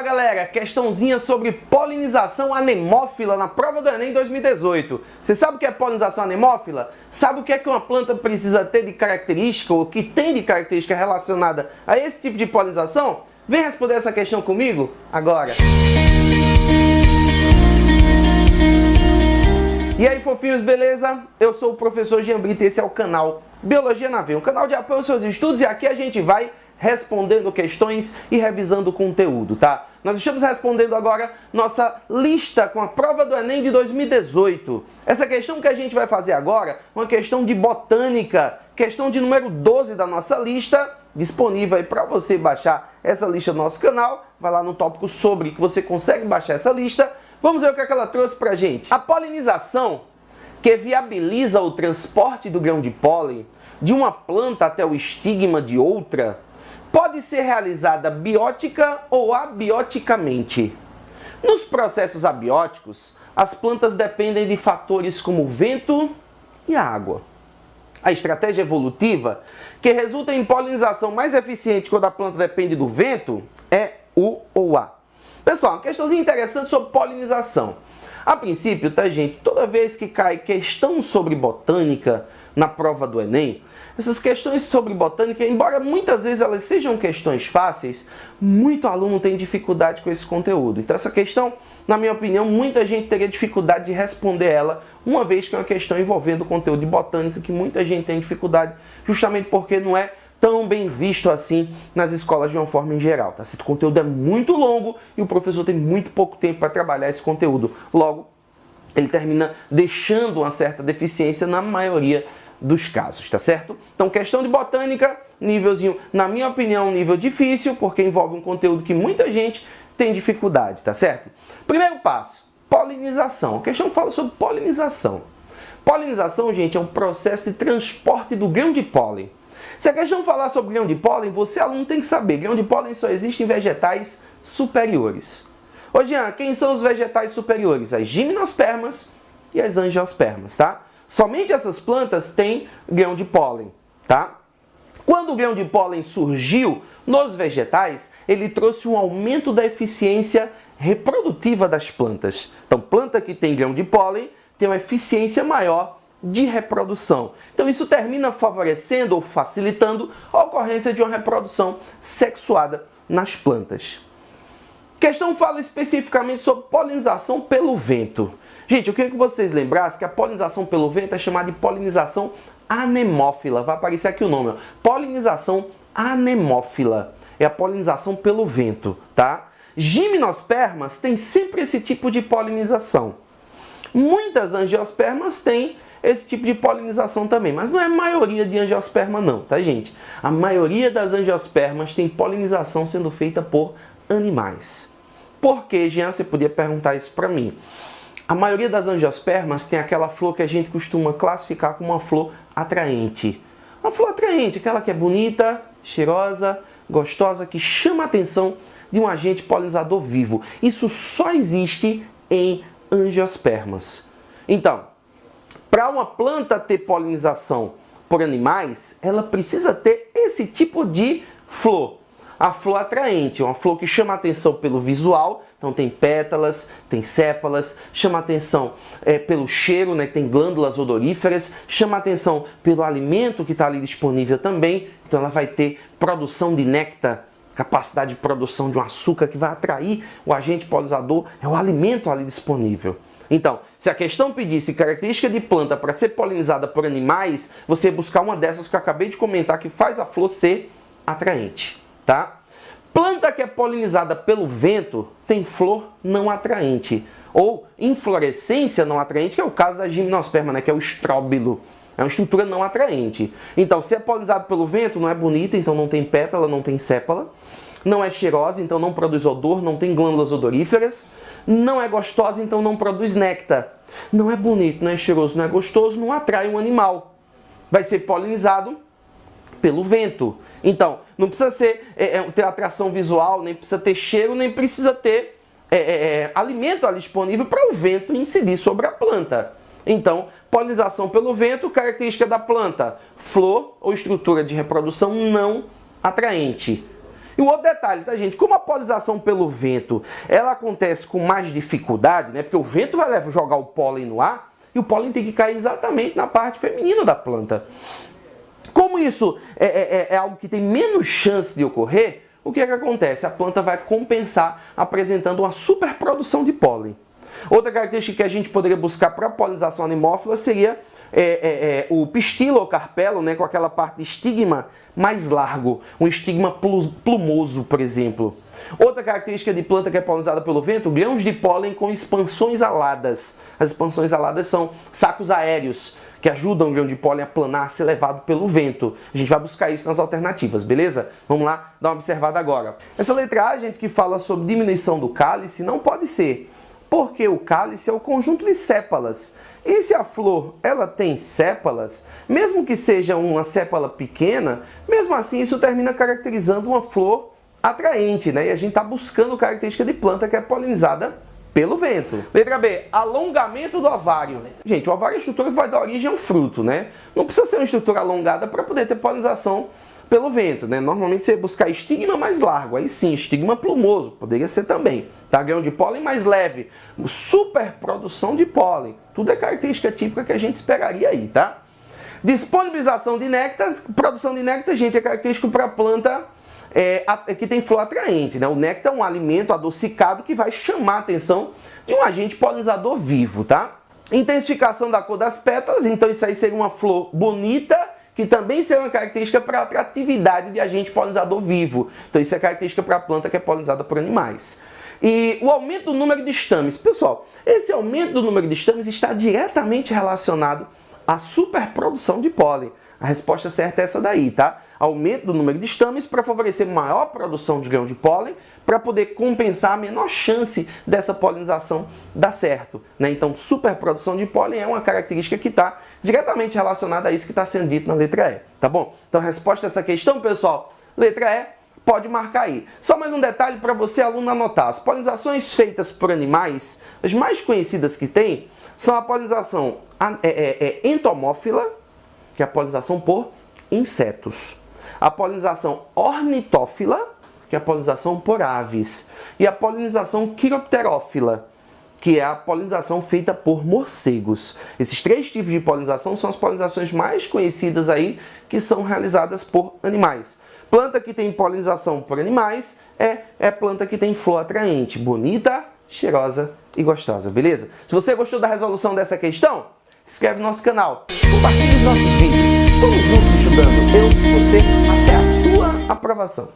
galera, questãozinha sobre polinização anemófila na prova do Enem 2018. Você sabe o que é polinização anemófila? Sabe o que é que uma planta precisa ter de característica, ou que tem de característica relacionada a esse tipo de polinização? Vem responder essa questão comigo agora. E aí, fofinhos, beleza? Eu sou o professor Jean Brito e esse é o canal Biologia na Veia, um canal de apoio aos seus estudos, e aqui a gente vai respondendo questões e revisando o conteúdo, tá? Nós estamos respondendo agora nossa lista com a prova do Enem de 2018. Essa questão que a gente vai fazer agora é uma questão de botânica, questão de número 12 da nossa lista, disponível aí para você baixar essa lista no nosso canal. Vai lá no tópico sobre que você consegue baixar essa lista. Vamos ver o que é que ela trouxe pra gente. A polinização, que viabiliza o transporte do grão de pólen de uma planta até o estigma de outra, pode ser realizada biótica ou abioticamente. Nos processos abióticos, as plantas dependem de fatores como o vento e a água. A estratégia evolutiva, que resulta em polinização mais eficiente quando a planta depende do vento, é o ou a. Pessoal, uma questãozinha interessante sobre polinização. A princípio, tá, gente? Toda vez que cai questão sobre botânica na prova do Enem, essas questões sobre botânica, embora muitas vezes elas sejam questões fáceis, muito aluno tem dificuldade com esse conteúdo. Então essa questão, na minha opinião, muita gente teria dificuldade de responder ela, uma vez que é uma questão envolvendo conteúdo de botânica, que muita gente tem dificuldade, justamente porque não é tão bem visto assim nas escolas de uma forma em geral. Tá? Esse conteúdo é muito longo e o professor tem muito pouco tempo para trabalhar esse conteúdo. Logo, ele termina deixando uma certa deficiência na maioria dos casos, tá certo? Então, questão de botânica, nívelzinho, na minha opinião, um nível difícil, porque envolve um conteúdo que muita gente tem dificuldade, tá certo? Primeiro passo, polinização. A questão fala sobre polinização. Polinização, gente, é um processo de transporte do grão de pólen. Se a questão falar sobre grão de pólen, você, aluno, tem que saber, grão de pólen só existe em vegetais superiores. Ô, Jean, quem são os vegetais superiores? As gimnospermas e as angiospermas, tá? Somente essas plantas têm grão de pólen, tá? Quando o grão de pólen surgiu nos vegetais, ele trouxe um aumento da eficiência reprodutiva das plantas. Então, planta que tem grão de pólen tem uma eficiência maior de reprodução. Então, isso termina favorecendo ou facilitando a ocorrência de uma reprodução sexuada nas plantas. A questão fala especificamente sobre polinização pelo vento. Gente, eu queria que vocês lembrassem que a polinização pelo vento é chamada de polinização anemófila. Vai aparecer aqui o nome, ó. Polinização anemófila. É a polinização pelo vento, tá? Gimnospermas têm sempre esse tipo de polinização. Muitas angiospermas têm esse tipo de polinização também, mas não é a maioria de angiosperma não, tá, gente? A maioria das angiospermas tem polinização sendo feita por animais. Por que, Jean? Você podia perguntar isso para mim. A maioria das angiospermas tem aquela flor que a gente costuma classificar como uma flor atraente. Uma flor atraente, aquela que é bonita, cheirosa, gostosa, que chama a atenção de um agente polinizador vivo. Isso só existe em angiospermas. Então, para uma planta ter polinização por animais, ela precisa ter esse tipo de flor. A flor atraente, uma flor que chama a atenção pelo visual, então tem pétalas, tem sépalas, chama a atenção pelo cheiro, né, tem glândulas odoríferas, chama a atenção pelo alimento que está ali disponível também, então ela vai ter produção de néctar, capacidade de produção de um açúcar que vai atrair o agente polinizador, é o alimento ali disponível. Então, se a questão pedisse característica de planta para ser polinizada por animais, você ia buscar uma dessas que eu acabei de comentar que faz a flor ser atraente. Tá? Planta que é polinizada pelo vento tem flor não atraente, ou inflorescência não atraente, que é o caso da gimnosperma, né, que é o estróbilo. É uma estrutura não atraente. Então, se é polinizado pelo vento, não é bonita, então não tem pétala, não tem sépala. Não é cheirosa, então não produz odor, não tem glândulas odoríferas. Não é gostosa, então não produz néctar. Não é bonito, não é cheiroso, não é gostoso, não atrai um animal. Vai ser polinizado pelo vento. Então, não precisa ter atração visual, nem precisa ter cheiro, nem precisa ter alimento ali disponível para o vento incidir sobre a planta. Então, polinização pelo vento, característica da planta, flor ou estrutura de reprodução não atraente. E um outro detalhe, tá, gente? Como a polinização pelo vento, ela acontece com mais dificuldade, né? Porque o vento vai jogar o pólen no ar e o pólen tem que cair exatamente na parte feminina da planta. Como isso é algo que tem menos chance de ocorrer, o que é que acontece? A planta vai compensar apresentando uma superprodução de pólen. Outra característica que a gente poderia buscar para a polinização animófila seria o pistilo ou carpelo, né, com aquela parte de estigma mais largo, um estigma plumoso, por exemplo. Outra característica de planta que é polinizada pelo vento, grãos de pólen com expansões aladas. As expansões aladas são sacos aéreos que ajudam o grão de pólen a planar, a ser levado pelo vento. A gente vai buscar isso nas alternativas, beleza? Vamos lá dar uma observada agora. Essa letra A, gente, que fala sobre diminuição do cálice, não pode ser, porque o cálice é o conjunto de sépalas. E se a flor ela tem sépalas, mesmo que seja uma sépala pequena, mesmo assim isso termina caracterizando uma flor atraente, né? E a gente está buscando característica de planta que é polinizada pelo vento. Letra B, alongamento do ovário. Gente, o ovário é a estrutura que vai dar origem ao fruto, né? Não precisa ser uma estrutura alongada para poder ter polinização pelo vento, né? Normalmente você buscar estigma mais largo, aí sim, estigma plumoso, poderia ser também, tá? Grão de pólen mais leve, superprodução de pólen, tudo é característica típica que a gente esperaria aí, tá? Disponibilização de néctar, produção de néctar, gente, é característico para a planta que tem flor atraente, né? O néctar é um alimento adocicado que vai chamar a atenção de um agente polinizador vivo, tá? Intensificação da cor das pétalas, então isso aí seria uma flor bonita, que também seria uma característica para a atratividade de agente polinizador vivo. Então isso é característica para a planta que é polinizada por animais. E o aumento do número de estames. Pessoal, esse aumento do número de estames está diretamente relacionado à superprodução de pólen. A resposta certa é essa daí, tá? Aumento do número de estames para favorecer maior produção de grão de pólen, para poder compensar a menor chance dessa polinização dar certo, né? Então, superprodução de pólen é uma característica que está diretamente relacionada a isso que está sendo dito na letra E, tá bom? Então, a resposta a essa questão, pessoal, letra E, pode marcar aí. Só mais um detalhe para você, aluno, anotar. As polinizações feitas por animais, as mais conhecidas que tem, são a polinização entomófila, que é a polinização por insetos. A polinização ornitófila, que é a polinização por aves. E a polinização quiropterófila, que é a polinização feita por morcegos. Esses três tipos de polinização são as polinizações mais conhecidas aí, que são realizadas por animais. Planta que tem polinização por animais é planta que tem flor atraente, bonita, cheirosa e gostosa, beleza? Se você gostou da resolução dessa questão, se inscreve no nosso canal, compartilhe os nossos vídeos. Vamos juntos estudando, eu e você, até a sua aprovação.